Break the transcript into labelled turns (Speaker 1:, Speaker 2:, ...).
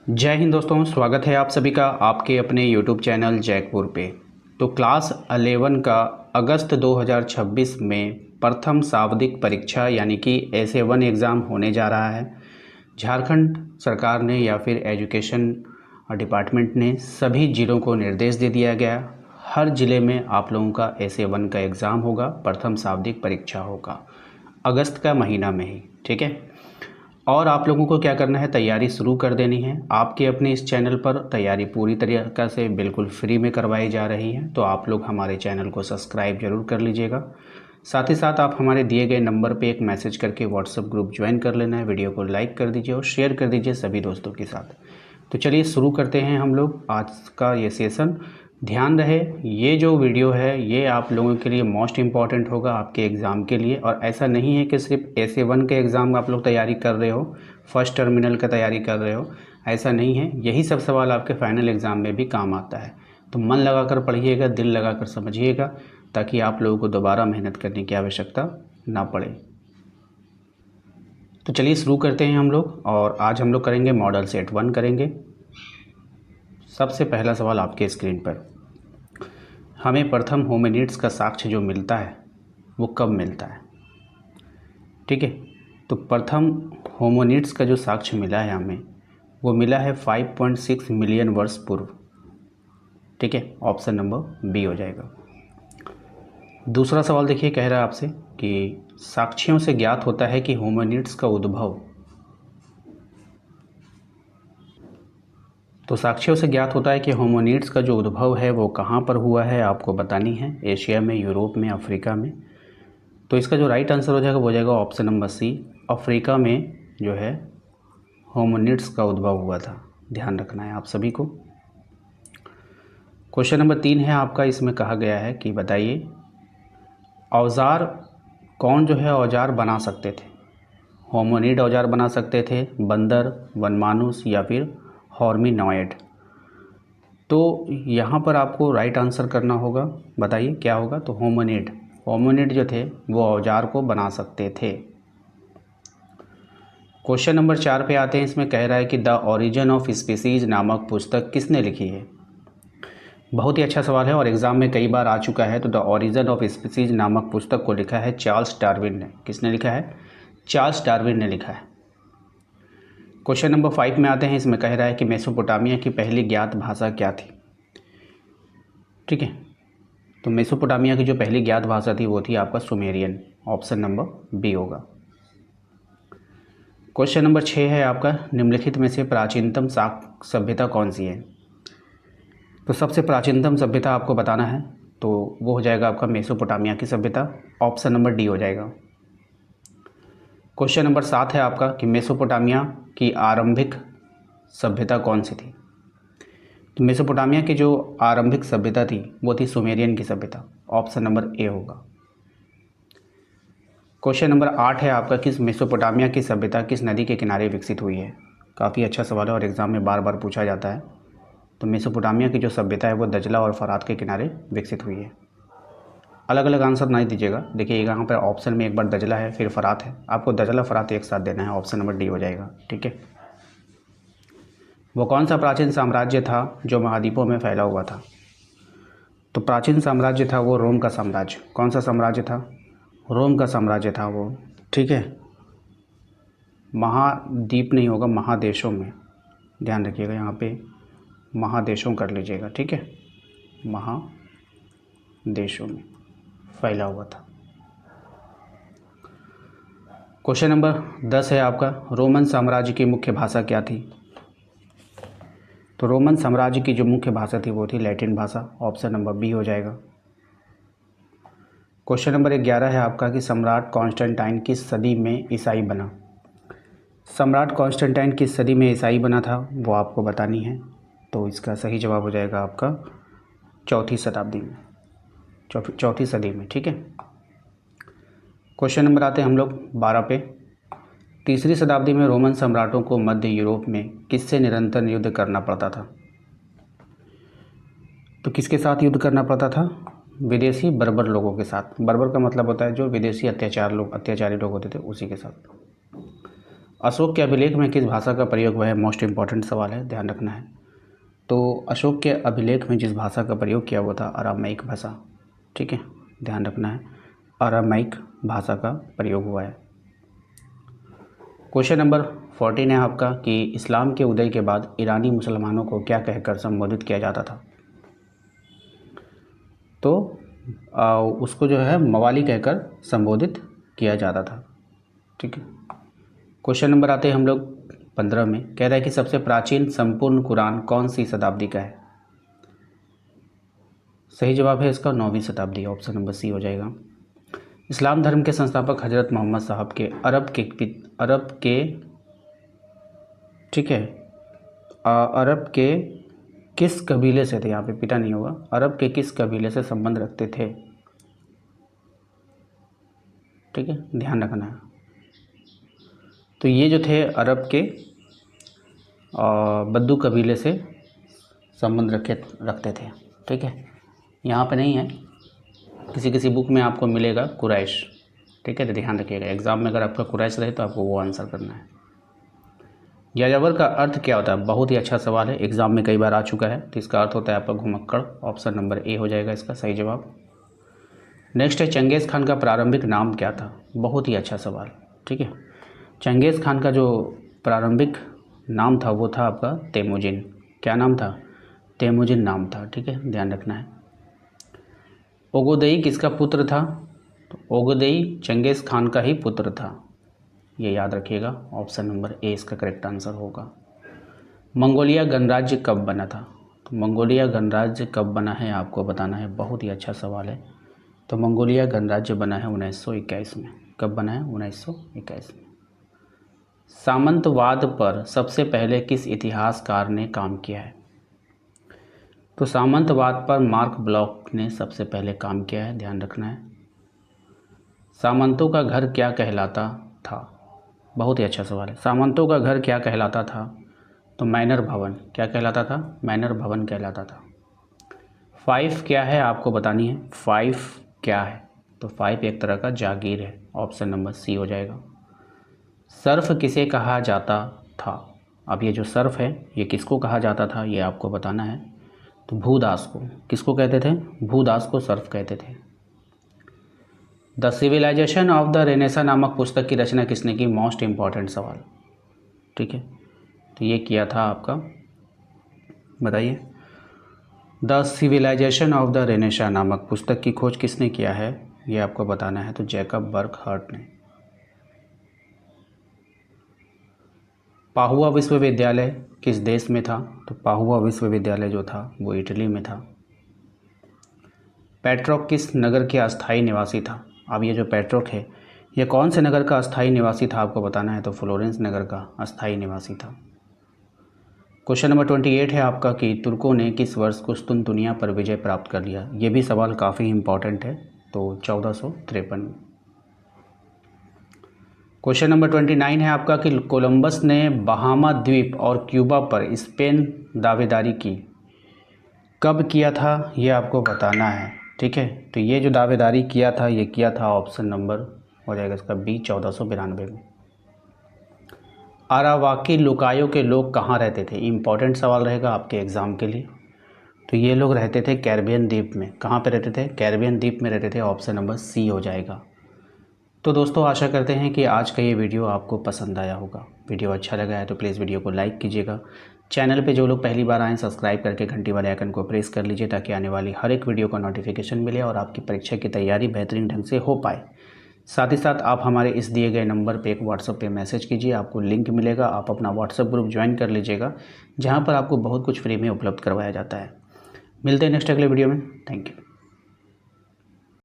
Speaker 1: जय हिंद दोस्तों, स्वागत है आप सभी का आपके अपने YouTube चैनल जैकपुर पे। तो क्लास 11 का अगस्त 2026 में प्रथम शाब्दिक परीक्षा यानी कि SA1 एग्ज़ाम होने जा रहा है। झारखंड सरकार ने या फिर एजुकेशन डिपार्टमेंट ने सभी ज़िलों को निर्देश दे दिया गया, हर ज़िले में आप लोगों का SA1 का एग्ज़ाम होगा, प्रथम शाब्दिक परीक्षा होगा अगस्त का महीना में ही, ठीक है। और आप लोगों को क्या करना है, तैयारी शुरू कर देनी है। आपके अपने इस चैनल पर तैयारी पूरी तरीक़ा से बिल्कुल फ्री में करवाई जा रही है, तो आप लोग हमारे चैनल को सब्सक्राइब जरूर कर लीजिएगा। साथ ही साथ आप हमारे दिए गए नंबर पे एक मैसेज करके व्हाट्सएप ग्रुप ज्वाइन कर लेना है। वीडियो को लाइक कर दीजिए और शेयर कर दीजिए सभी दोस्तों के साथ। तो चलिए शुरू करते हैं हम लोग आज का ये सेशन। ध्यान रहे, ये जो वीडियो है ये आप लोगों के लिए मोस्ट इम्पॉर्टेंट होगा आपके एग्ज़ाम के लिए। और ऐसा नहीं है कि सिर्फ SA1 के एग्ज़ाम आप लोग तैयारी कर रहे हो, फर्स्ट टर्मिनल का तैयारी कर रहे हो, ऐसा नहीं है। यही सब सवाल आपके फाइनल एग्ज़ाम में भी काम आता है। तो मन लगाकर पढ़िएगा, दिल लगाकर समझिएगा, ताकि आप लोगों को दोबारा मेहनत करने की आवश्यकता ना पड़े। तो चलिए शुरू करते हैं हम लोग। और आज हम लोग करेंगे मॉडल सेट 1 करेंगे। सबसे पहला सवाल आपके स्क्रीन पर, हमें प्रथम होमिनिड्स का साक्ष्य जो मिलता है वो कब मिलता है, ठीक है। तो प्रथम होमिनिड्स का जो साक्ष्य मिला है हमें, वो मिला है 5.6 मिलियन वर्ष पूर्व, ठीक है। ऑप्शन नंबर बी हो जाएगा। दूसरा सवाल देखिए, कह रहा है आपसे कि साक्ष्यों से ज्ञात होता है कि होमिनिड्स का उद्भव, तो साक्ष्यों से ज्ञात होता है कि होमिनिड्स का जो उद्भव है वो कहाँ पर हुआ है, आपको बतानी है। एशिया में, यूरोप में, अफ्रीका में। तो इसका जो राइट आंसर हो जाएगा वो हो जाएगा ऑप्शन नंबर सी, अफ्रीका में जो है होमिनिड्स का उद्भव हुआ था। ध्यान रखना है आप सभी को। क्वेश्चन नंबर 3 है आपका, इसमें कहा गया है कि बताइए औजार कौन जो है औजार बना सकते थे। होमिनिड औजार बना सकते थे, बंदर, वनमानुष या फिर हॉर्मिनॉइड। तो यहाँ पर आपको राइट आंसर करना होगा। बताइए क्या होगा। तो होमिनिड जो थे वो औजार को बना सकते थे। क्वेश्चन नंबर 4 पे आते हैं। इसमें कह रहा है कि द ओरिजिन ऑफ स्पीसीज नामक पुस्तक किसने लिखी है। बहुत ही अच्छा सवाल है और एग्ज़ाम में कई बार आ चुका है। तो द ओरिजिन ऑफ स्पीसीज नामक पुस्तक को लिखा है चार्ल्स डार्विन ने। किसने लिखा है? चार्ल्स डार्विन ने लिखा है। क्वेश्चन नंबर 5 में आते हैं। इसमें कह रहा है कि मेसोपोटामिया की पहली ज्ञात भाषा क्या थी, ठीक है। तो मेसोपोटामिया की जो पहली ज्ञात भाषा थी वो थी आपका सुमेरियन। ऑप्शन नंबर बी होगा। क्वेश्चन नंबर 6 है आपका, निम्नलिखित में से प्राचीनतम सभ्यता कौन सी है। तो सबसे प्राचीनतम सभ्यता आपको बताना है, तो वो हो जाएगा आपका मेसोपोटामिया की सभ्यता। ऑप्शन नंबर डी हो जाएगा। क्वेश्चन नंबर 7 है आपका कि मेसोपोटामिया की आरंभिक सभ्यता कौन सी थी। तो मेसोपोटामिया की जो आरंभिक सभ्यता थी वो थी सुमेरियन की सभ्यता। ऑप्शन नंबर ए होगा। क्वेश्चन नंबर 8 है आपका, किस मेसोपोटामिया की सभ्यता किस नदी के किनारे विकसित हुई है। काफ़ी अच्छा सवाल है और एग्ज़ाम में बार बार पूछा जाता है। तो मेसोपोटामिया की जो सभ्यता है वो दजला और फरात के किनारे विकसित हुई है। अलग अलग आंसर नहीं दीजिएगा। देखिए यहाँ पर ऑप्शन में एक बार दजला है फिर फरात है, आपको दजला फरात एक साथ देना है। ऑप्शन नंबर डी हो जाएगा, ठीक है। वो कौन सा प्राचीन साम्राज्य था जो महाद्वीपों में फैला हुआ था। तो प्राचीन साम्राज्य था वो रोम का साम्राज्य। कौन सा साम्राज्य था? रोम का साम्राज्य था वो, ठीक है। महाद्वीप नहीं होगा, महादेशों में। ध्यान रखिएगा, यहाँ पे महादेशों कर लीजिएगा, ठीक है। महादेशों में फैला हुआ था। क्वेश्चन नंबर 10 है आपका, रोमन साम्राज्य की मुख्य भाषा क्या थी। तो रोमन साम्राज्य की जो मुख्य भाषा थी वो थी लैटिन भाषा। ऑप्शन नंबर बी हो जाएगा। क्वेश्चन नंबर 11 है आपका कि सम्राट कॉन्स्टेंटाइन किस सदी में ईसाई बना। सम्राट कॉन्स्टेंटाइन किस सदी में ईसाई बना था वो आपको बतानी है। तो इसका सही जवाब हो जाएगा आपका चौथी शताब्दी में, चौथी सदी में, ठीक है। क्वेश्चन नंबर आते हैं हम लोग 12 पे। तीसरी शताब्दी में रोमन सम्राटों को मध्य यूरोप में किससे निरंतर युद्ध करना पड़ता था। तो किसके साथ युद्ध करना पड़ता था? विदेशी बर्बर लोगों के साथ। बर्बर का मतलब होता है जो विदेशी अत्याचारी लोग होते थे, उसी के साथ। अशोक के अभिलेख में किस भाषा का प्रयोग हुआ है, मोस्ट इम्पॉर्टेंट सवाल है, ध्यान रखना है। तो अशोक के अभिलेख में जिस भाषा का प्रयोग किया हुआ था अरामाइक भाषा, ठीक है, ध्यान रखना है, अरामाइक भाषा का प्रयोग हुआ है। क्वेश्चन नंबर 14 है आपका कि इस्लाम के उदय के बाद ईरानी मुसलमानों को क्या कहकर संबोधित किया जाता था। तो उसको जो है मवाली कहकर संबोधित किया जाता था, ठीक है। क्वेश्चन नंबर आते हैं हम लोग 15 में, कह रहा है कि सबसे प्राचीन संपूर्ण कुरान कौन सी शताब्दी का है। सही जवाब है इसका 9वीं शताब्दी, ऑप्शन नंबर सी हो जाएगा। इस्लाम धर्म के संस्थापक हजरत मोहम्मद साहब के अरब के ठीक है, अरब के किस कबीले से थे, यहाँ पे पिता नहीं होगा, अरब के किस कबीले से संबंध रखते थे, ठीक है, ध्यान रखना है। तो ये जो थे अरब के बद्दू कबीले से संबंध रखते थे, ठीक है। यहाँ पे नहीं है, किसी किसी बुक में आपको मिलेगा कुरैश, ठीक है, तो ध्यान रखिएगा। एग्ज़ाम में अगर आपका कुरैश रहे तो आपको वो आंसर करना है। यायावर का अर्थ क्या होता है, बहुत ही अच्छा सवाल है, एग्ज़ाम में कई बार आ चुका है। तो इसका अर्थ होता है आपका घुमक्कड़, ऑप्शन नंबर ए हो जाएगा इसका सही जवाब। नेक्स्ट है चंगेज़ खान का प्रारंभिक नाम क्या था, बहुत ही अच्छा सवाल, ठीक है। चंगेज़ खान का जो प्रारंभिक नाम था वो था आपका तेमुजिन। क्या नाम था, तेमुजिन नाम था, ठीक है, ध्यान रखना है। ओगोदेई किसका पुत्र था, तो ओगोदेई चंगेज़ खान का ही पुत्र था, ये याद रखिएगा, ऑप्शन नंबर ए इसका करेक्ट आंसर होगा। मंगोलिया गणराज्य कब बना था, तो मंगोलिया गणराज्य कब बना है आपको बताना है, बहुत ही अच्छा सवाल है। तो मंगोलिया गणराज्य बना है 1921 में। कब बना है, 1921 में। सामंतवाद पर सबसे पहले किस इतिहासकार ने काम किया है, तो सामंतवाद पर मार्क ब्लॉक ने सबसे पहले काम किया है, ध्यान रखना है। सामंतों का घर क्या कहलाता था, बहुत ही अच्छा सवाल है। सामंतों का घर क्या कहलाता था, तो मैनर भवन। क्या कहलाता था, मैनर भवन कहलाता था। 5 क्या है आपको बतानी है, 5 क्या है, तो 5 एक तरह का जागीर है, ऑप्शन नंबर सी हो जाएगा। सर्फ किसे कहा जाता था, अब ये जो सर्फ है ये किसको कहा जाता था ये आपको बताना है। तो भूदास को, किसको कहते थे, भूदास को सर्फ कहते थे। The civilization of the Renaissance नामक पुस्तक की रचना किसने की, मोस्ट इम्पॉर्टेंट सवाल, ठीक है। तो ये किया था आपका, बताइए, the civilization of the Renaissance नामक पुस्तक की खोज किसने किया है, ये आपको बताना है। तो जैकब बर्कहर्ट ने। पाहुआ विश्वविद्यालय किस देश में था, तो पाहुआ विश्वविद्यालय जो था वो इटली में था। पेट्रोक किस नगर के अस्थायी निवासी था, अब ये जो पेट्रोक है ये कौन से नगर का अस्थायी निवासी था आपको बताना है। तो फ्लोरेंस नगर का अस्थायी निवासी था। क्वेश्चन नंबर 28 है आपका कि तुर्कों ने किस वर्ष कुस्तुनतुनिया पर विजय प्राप्त कर लिया, ये भी सवाल काफ़ी इम्पॉर्टेंट है, तो 1453। क्वेश्चन नंबर 29 है आपका कि कोलंबस ने बहामा द्वीप और क्यूबा पर स्पेन दावेदारी की, कब किया था ये आपको बताना है, ठीक है। तो ये जो दावेदारी किया था ये किया था, ऑप्शन नंबर हो जाएगा इसका बी, 1492 में। अरावाकी लुकायो के लोग कहाँ रहते थे, इंपॉर्टेंट सवाल रहेगा आपके एग्ज़ाम के लिए। तो ये लोग रहते थे कैरिबियन द्वीप में। कहाँ पे रहते थे, कैरिबियन द्वीप में रहते थे, ऑप्शन नंबर सी हो जाएगा। तो दोस्तों आशा करते हैं कि आज का ये वीडियो आपको पसंद आया होगा। वीडियो अच्छा लगा है तो प्लीज़ वीडियो को लाइक कीजिएगा। चैनल पे जो लोग पहली बार आएँ सब्सक्राइब करके घंटी वाले आइकन को प्रेस कर लीजिए ताकि आने वाली हर एक वीडियो का नोटिफिकेशन मिले और आपकी परीक्षा की तैयारी बेहतरीन ढंग से हो पाए। साथ ही साथ आप हमारे इस दिए गए नंबर पे एक व्हाट्सएप पे मैसेज कीजिए, आपको लिंक मिलेगा, आप अपना व्हाट्सएप ग्रुप ज्वाइन कर लीजिएगा जहाँ पर आपको बहुत कुछ फ्री में उपलब्ध करवाया जाता है। मिलते हैं नेक्स्ट अगले वीडियो में, थैंक यू।